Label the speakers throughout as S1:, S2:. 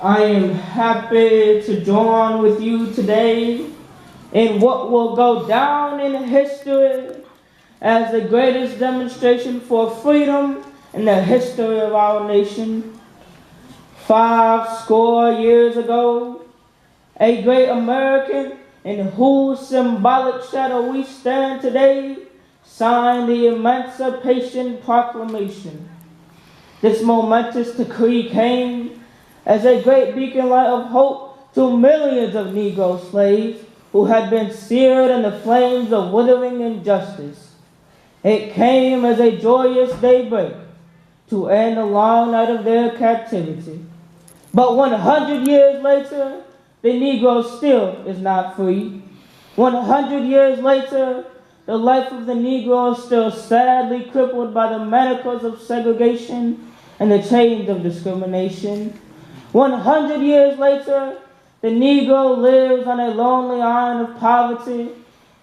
S1: I am happy to join with you today in what will go down in history as the greatest demonstration for freedom in the history of our nation. 50 years ago, a great American in whose symbolic shadow we stand today signed the Emancipation Proclamation. This momentous decree came as a great beacon light of hope to millions of Negro slaves who had been seared in the flames of withering injustice. It came as a joyous daybreak to end the long night of their captivity. But 100 years later, the Negro still is not free. 100 years later, the life of the Negro is still sadly crippled by the manacles of segregation and the chains of discrimination. 100 years later, the Negro lives on a lonely island of poverty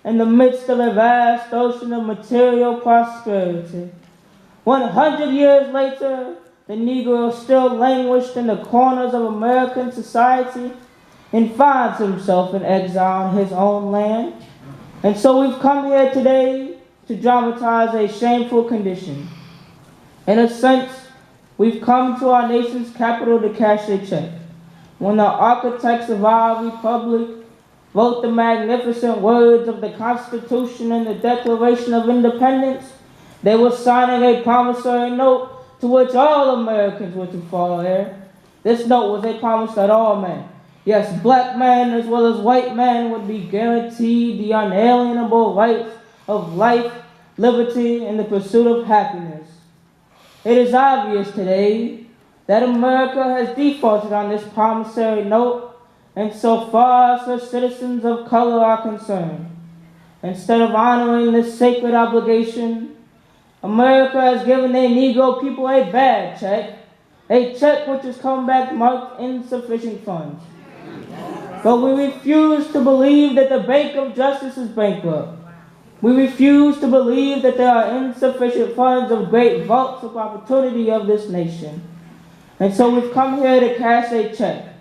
S1: in the midst of a vast ocean of material prosperity. 100 years later, the Negro still languished in the corners of American society and finds himself in exile in his own land. And so we've come here today to dramatize a shameful condition. In a sense, we've come to our nation's capital to cash a check. When the architects of our republic wrote the magnificent words of the Constitution and the Declaration of Independence, they were signing a promissory note to which all Americans were to follow heir. This note was a promise that all men, yes, black men as well as white men, would be guaranteed the unalienable rights of life, liberty, and the pursuit of happiness. It is obvious today that America has defaulted on this promissory note, and so far as her citizens of color are concerned, instead of honoring this sacred obligation, America has given the Negro people a bad check, a check which has come back marked insufficient funds. But we refuse to believe that the Bank of Justice is bankrupt. We refuse to believe that there are insufficient funds of great vaults of opportunity of this nation. And so we've come here to cash a check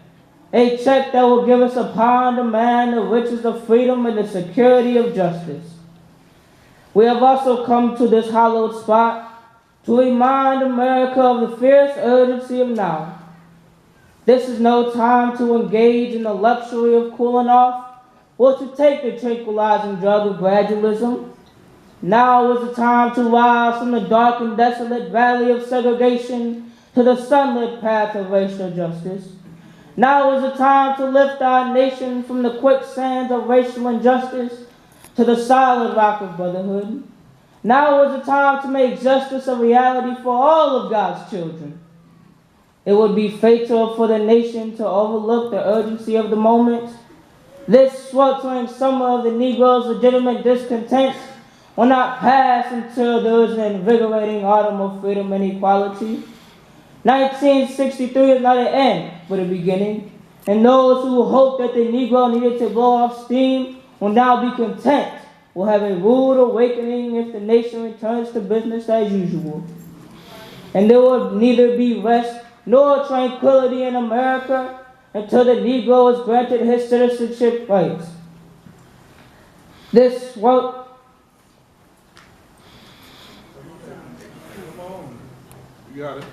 S1: that will give us upon demand the riches of freedom and the security of justice. We have also come to this hallowed spot to remind America of the fierce urgency of now. This is no time to engage in the luxury of cooling off or to take the tranquilizing drug of gradualism. Now is the time to rise from the dark and desolate valley of segregation to the sunlit path of racial justice. Now is the time to lift our nation from the quicksands of racial injustice to the solid rock of brotherhood. Now is the time to make justice a reality for all of God's children. It would be fatal for the nation to overlook the urgency of the moment. This sweltering summer of the Negro's legitimate discontent will not pass until there is an invigorating autumn of freedom and equality. 1963 is not an end, but a beginning. And those who hope that the Negro needed to blow off steam will now be content, will have a rude awakening if the nation returns to business as usual. And there will neither be rest nor tranquility in America until the Negro is granted his citizenship rights. This work
S2: You got it.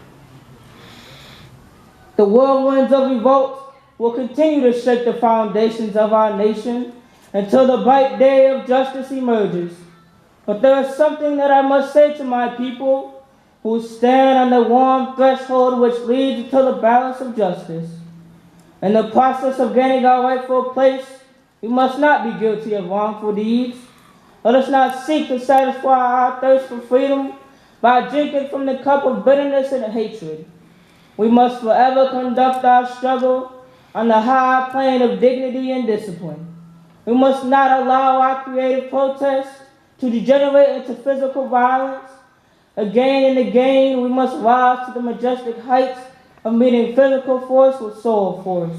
S1: The whirlwinds of revolt will continue to shake the foundations of our nation until the bright day of justice emerges. But there is something that I must say to my people who stand on the warm threshold which leads to the balance of justice. In the process of gaining our rightful place, we must not be guilty of wrongful deeds. Let us not seek to satisfy our thirst for freedom by drinking from the cup of bitterness and hatred. We must forever conduct our struggle on the high plane of dignity and discipline. We must not allow our creative protests to degenerate into physical violence. Again and again, we must rise to the majestic heights of meeting physical force with soul force.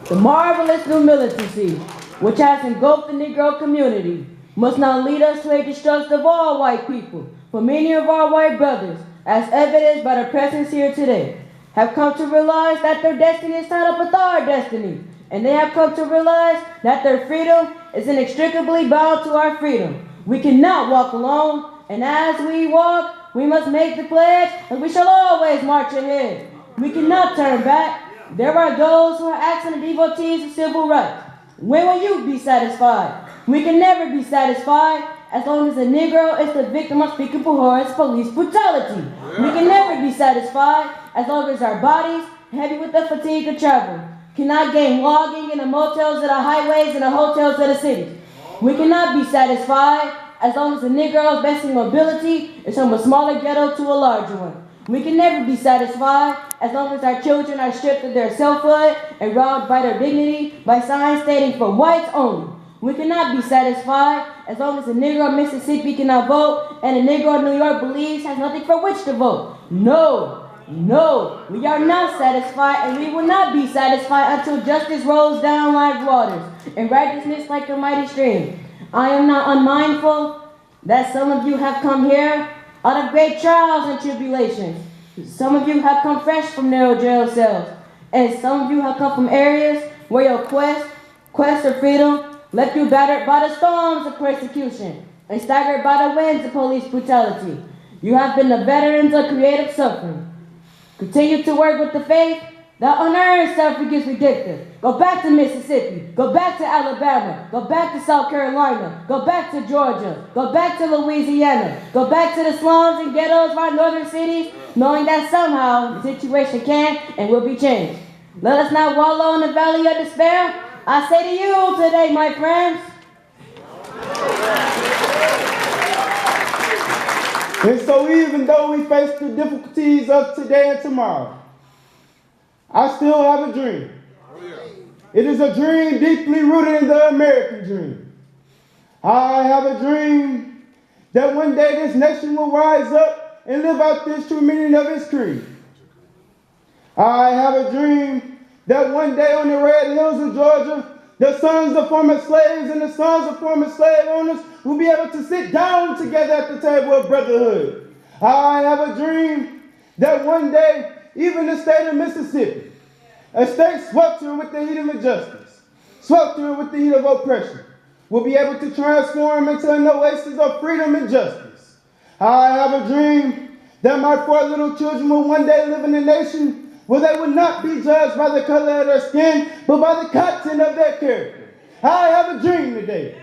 S3: The marvelous new militancy, which has engulfed the Negro community, must not lead us to a distrust of all white people, for many of our white brothers, as evidenced by the presence here today. have come to realize that their destiny is tied up with our destiny. And they have come to realize that their freedom is inextricably bound to our freedom. We cannot walk alone, and as we walk, we must make the pledge, and we shall always march ahead. We cannot turn back. There are those who are acting devotees of civil rights. When will you be satisfied? We can never be satisfied as long as a Negro is the victim of unspeakable horrors, police brutality. We can never be satisfied as long as our bodies, heavy with the fatigue of travel, cannot gain logging in the motels of the highways and the hotels of the cities. We cannot be satisfied as long as the Negro's basic mobility is from a smaller ghetto to a larger one. We can never be satisfied as long as our children are stripped of their selfhood and robbed by their dignity by signs stating for whites only. We cannot be satisfied as long as the Negro of Mississippi cannot vote and the Negro of New York believes has nothing for which to vote. No, we are not satisfied, and we will not be satisfied until justice rolls down like waters and righteousness like a mighty stream. I am not unmindful that some of you have come here out of great trials and tribulations. Some of you have come fresh from narrow jail cells, and some of you have come from areas where your quest for freedom left you battered by the storms of persecution and staggered by the winds of police brutality. You have been the veterans of creative suffering. Continue to work with the faith that unearned suffrage is ridiculous. Go back to Mississippi. Go back to Alabama. Go back to South Carolina. Go back to Georgia. Go back to Louisiana. Go back to the slums and ghettos of our northern cities, knowing that somehow the situation can and will be changed. Let us not wallow in the valley of despair. I say to you today, my friends.
S4: And so even though we face the difficulties of today and tomorrow, I still have a dream. It is a dream deeply rooted in the American dream. I have a dream that one day this nation will rise up and live out this true meaning of its creed. I have a dream that one day on the red hills of Georgia, the sons of former slaves and the sons of former slave owners will be able to sit down together at the table of brotherhood. I have a dream that one day, even the state of Mississippi, a state sweltering with the heat of injustice, sweltering with the heat of oppression, will be able to transform into an oasis of freedom and justice. I have a dream that my 4 little children will one day live in a nation where they will not be judged by the color of their skin, but by the content of their character. I have a dream today.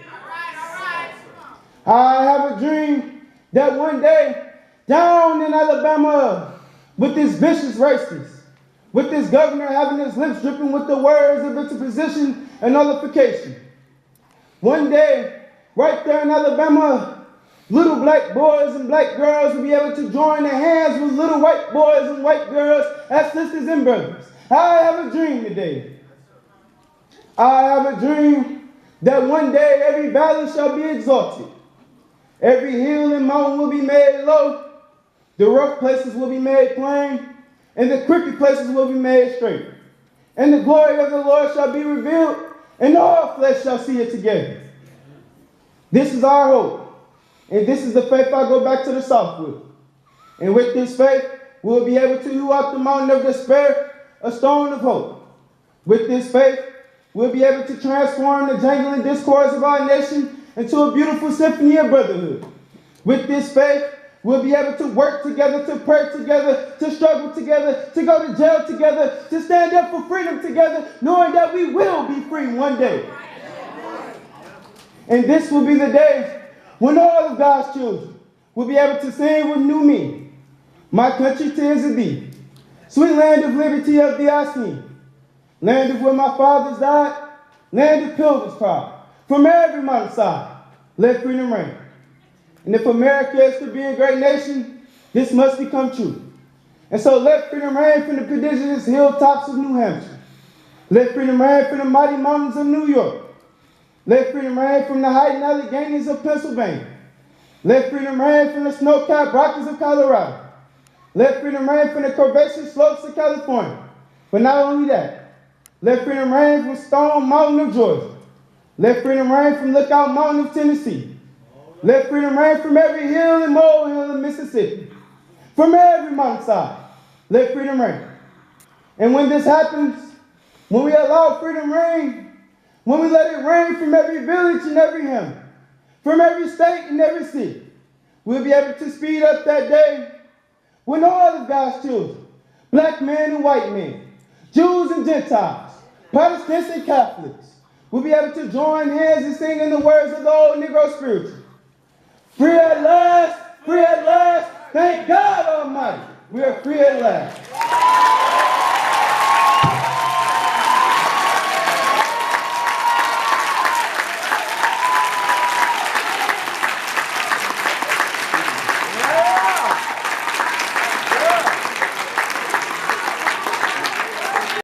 S4: I have a dream that one day, down in Alabama, with this vicious racist, with this governor having his lips dripping with the words of interposition and nullification. One day, right there in Alabama, little black boys and black girls will be able to join their hands with little white boys and white girls as sisters and brothers. I have a dream today. I have a dream that one day every valley shall be exalted. Every hill and mountain will be made low. The rough places will be made plain, and the crooked places will be made straight. And the glory of the Lord shall be revealed, and all flesh shall see it together. This is our hope. And this is the faith I go back to the South with. And with this faith, we'll be able to hew out the mountain of despair a stone of hope. With this faith, we'll be able to transform the jangling discourse of our nation into a beautiful symphony of brotherhood. With this faith, we'll be able to work together, to pray together, to struggle together, to go to jail together, to stand up for freedom together, knowing that we will be free one day. And this will be the day when all of God's children will be able to sing with new meaning. My country, 'tis of thee, sweet land of liberty of thee I sing. Land of where my fathers died, land of pilgrims pride. From every mountain side, let freedom reign. And if America is to be a great nation, this must become true. And so let freedom reign from the prodigious hilltops of New Hampshire. Let freedom reign from the mighty mountains of New York. Let freedom reign from the heightened Alleghanies of Pennsylvania. Let freedom reign from the snow-capped Rockies of Colorado. Let freedom reign from the curvaceous slopes of California. But not only that, let freedom reign from Stone Mountain of Georgia. Let freedom reign from Lookout Mountain of Tennessee. Let freedom reign from every hill and molehill of Mississippi. From every mountainside, let freedom reign. And when this happens, when we allow freedom reign, when we let it rain from every village and every hymn, from every state and every city, we'll be able to speed up that day when all of God's children, black men and white men, Jews and Gentiles, Protestants and Catholics, will be able to join hands and sing in the words of the old Negro spiritual. Free at last, thank God Almighty, we are free at last.